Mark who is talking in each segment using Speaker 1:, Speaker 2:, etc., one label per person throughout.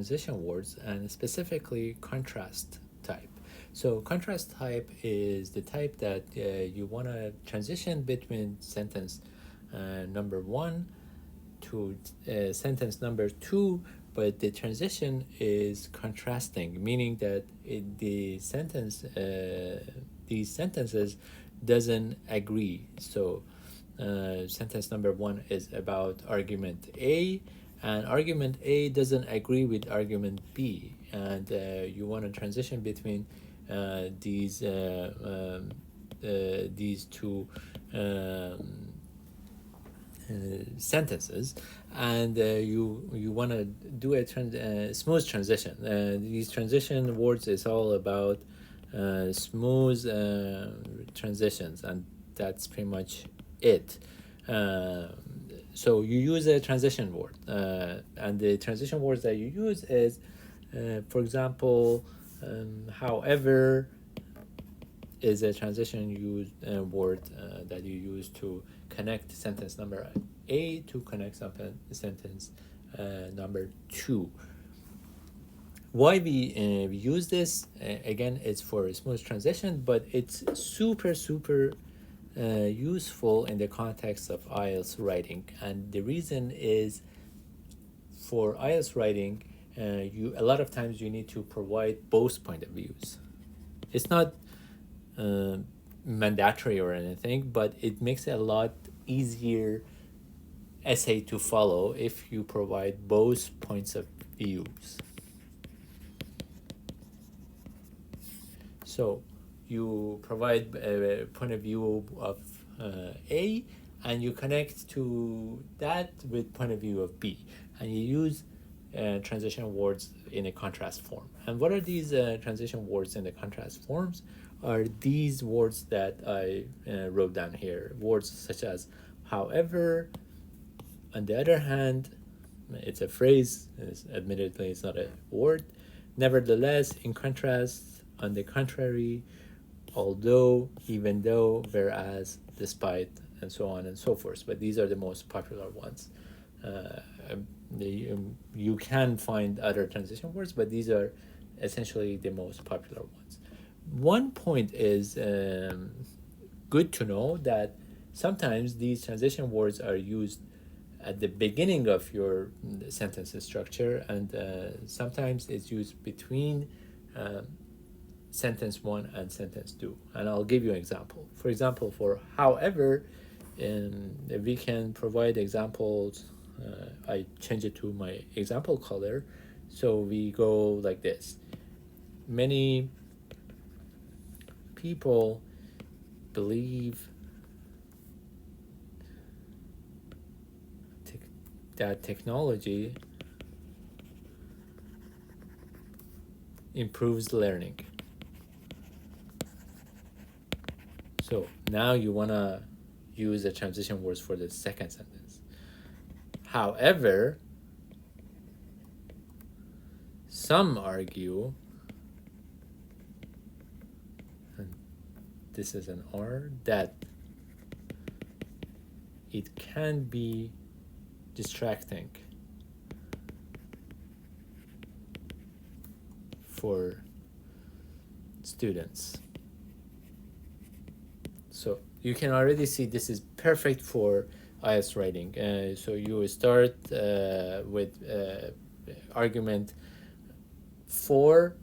Speaker 1: transition words, and specifically contrast type. So contrast type is the type that you want to transition between sentence number one to sentence number two, but the transition is contrasting, meaning that these sentences doesn't agree. So sentence number one is about argument A, and argument A doesn't agree with argument B, and you want to transition between these two sentences, and you want to do a smooth transition. These transition words is all about smooth transitions, and that's pretty much it. So you use a transition word, and the transition words that you use is, for example, however is a transition word that you use to connect sentence number A to connect sentence number two. Why we use this, again, it's for a smooth transition, but it's super useful in the context of IELTS writing. And the reason is, for IELTS writing, a lot of times you need to provide both point of views. It's not mandatory or anything, but it makes it a lot easier essay to follow if you provide both points of views. So you provide a point of view of A, and you connect to that with point of view of B, and you use transition words in a contrast form. And what are these transition words in the contrast forms? Are these words that I wrote down here. Words such as however, on the other hand, it's a phrase, admittedly it's not a word, nevertheless, in contrast, on the contrary, although, even though, whereas, despite, and so on and so forth. But these are the most popular ones. You can find other transition words, but these are essentially the most popular ones. One point is good to know, that sometimes these transition words are used at the beginning of your sentence structure, and sometimes it's used between sentence one and sentence two. And I'll give you an example. For example, for however, we can provide examples. I change it to my example color, so we go like this. Many people believe that technology improves learning. So now you want to use the transition words for the second sentence. However, some argue, and this is an R, that it can be distracting for students. So you can already see this is perfect for IELTS writing. So you start with argument for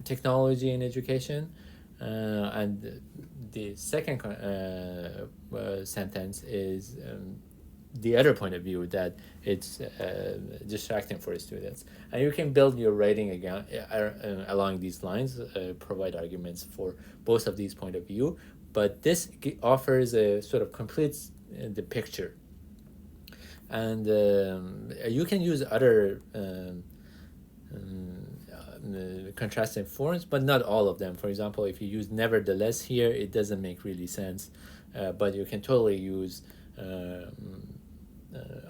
Speaker 1: technology in education, and the second sentence is the other point of view, that it's distracting for students. And you can build your writing again along these lines, provide arguments for both of these point of view, but this offers a sort of completes the picture. And you can use other contrasting forms, but not all of them. For example, if you use nevertheless here, it doesn't make really sense, but you can totally use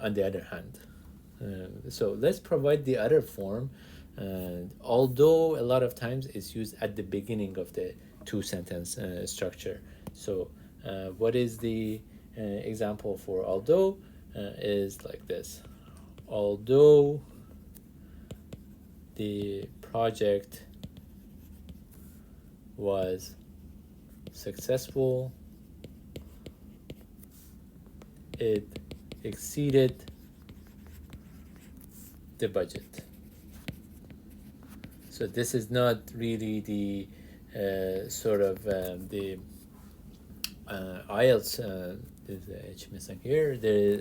Speaker 1: on the other hand. So let's provide the other form, although a lot of times it's used at the beginning of the two sentence structure. So what is the example for although? Is like this. Although the project was successful. It exceeded the budget. So this is not really the sort of the IELTS. There's a H missing here.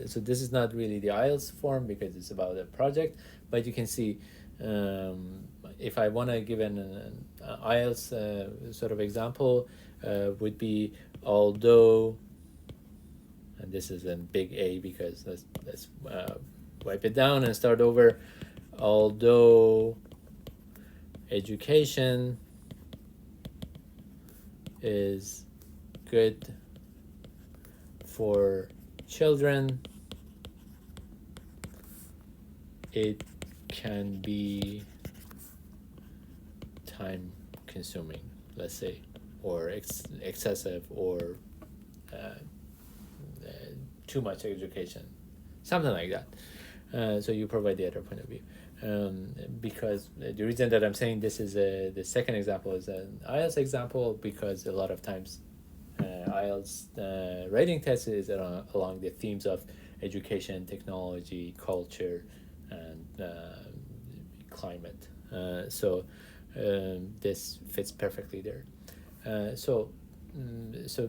Speaker 1: So this is not really the IELTS form because it's about a project. But you can see if I want to give an IELTS sort of example, would be although, and this is a big A because let's wipe it down and start over. Although education is good for children, it can be time consuming, let's say, or excessive, or too much education, something like that. So you provide the other point of view. Because the reason that I'm saying this is the second example is an IELTS example, because a lot of times IELTS writing test is along the themes of education, technology, culture, and climate. So this fits perfectly there. So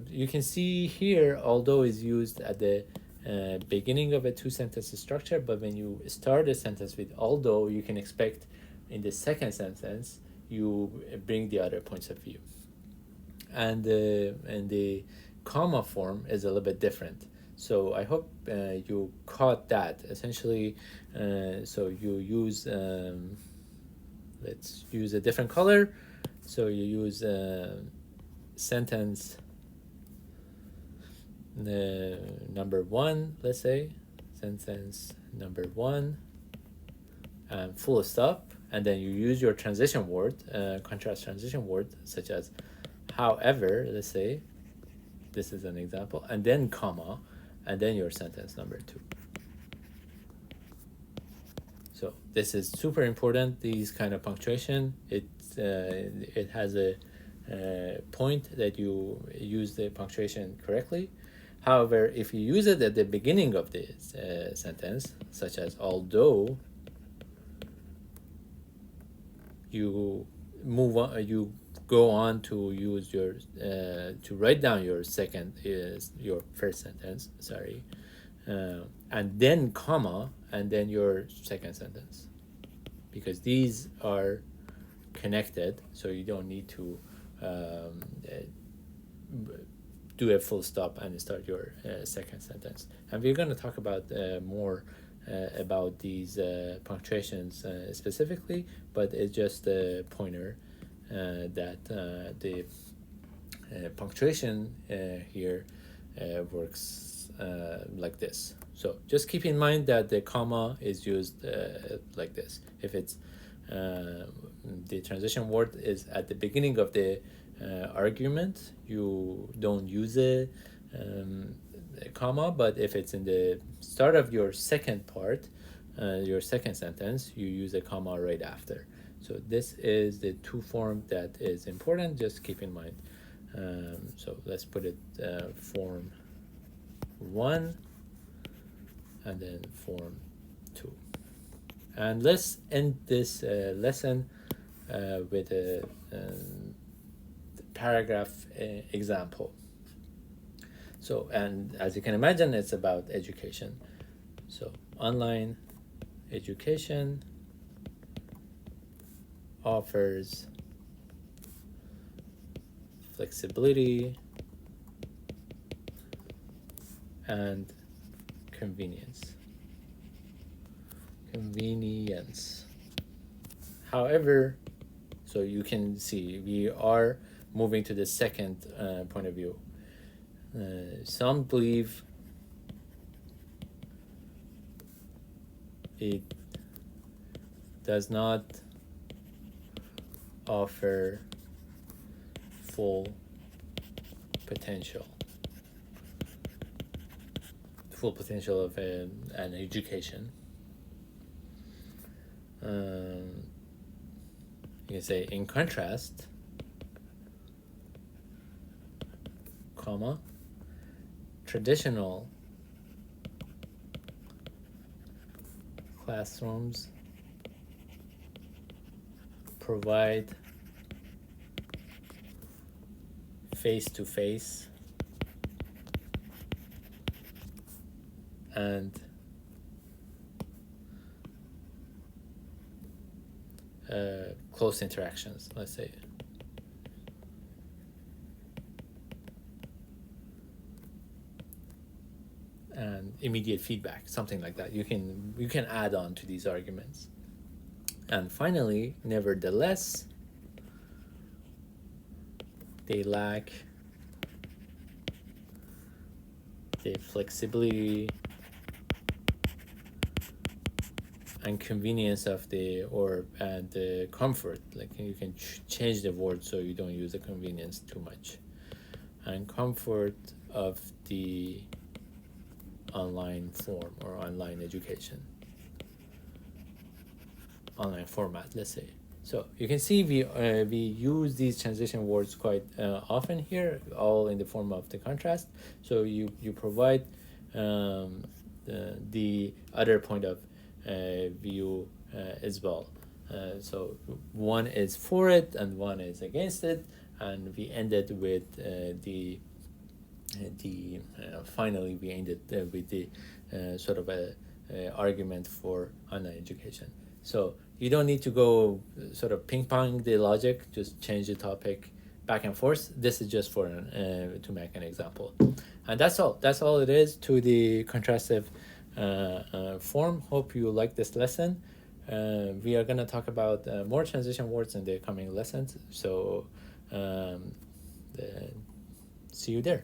Speaker 1: you can see here, although is used at the beginning of a two-sentence structure, but when you start a sentence with although, you can expect in the second sentence you bring the other points of view. And the comma form is a little bit different. So I hope you caught that. Essentially, so you use, let's use a different color. So you use sentence number one, let's say, sentence number one, full stop, and then you use your transition word, contrast transition word, such as however, let's say, this is an example, and then comma, and then your sentence number two. So this is super important, these kind of punctuation. It has a point that you use the punctuation correctly. However, if you use it at the beginning of the sentence, such as although, you move on, you go on to use your to write down your your first sentence, sorry, and then comma, and then your second sentence, because these are connected, so you don't need to do a full stop and start your second sentence. And we're going to talk about more about these punctuations specifically, but it's just a pointer that the punctuation here works like this. So just keep in mind that the comma is used like this. If it's the transition word is at the beginning of the argument, you don't use a comma, but if it's in the start of your second part, your second sentence, you use a comma right after. So this is the two form that is important, just keep in mind. So let's put it form 1 and then form 2. And let's end this lesson with a paragraph example. So, and as you can imagine, it's about education. So, online education offers flexibility and convenience. However, so you can see we are moving to the second point of view. Some believe it does not offer full potential of an education. you can say in contrast, comma, traditional classrooms provide face-to-face and close interactions, let's say. And immediate feedback, something like that. You can add on to these arguments. And finally, nevertheless, they lack the flexibility and convenience of the comfort. Like you can change the word so you don't use the convenience too much, and comfort of the online form or online education, online format, let's say. So you can see we use these transition words quite often here, all in the form of the contrast. So you provide the other point of view as well. So one is for it and one is against it, and we ended with finally we ended with the sort of a argument for online education. So you don't need to go sort of ping pong the logic, just change the topic back and forth. This is just for to make an example, and that's all it is to the contrastive form. Hope you like this lesson. We are going to talk about more transition words in the coming lessons, so see you there.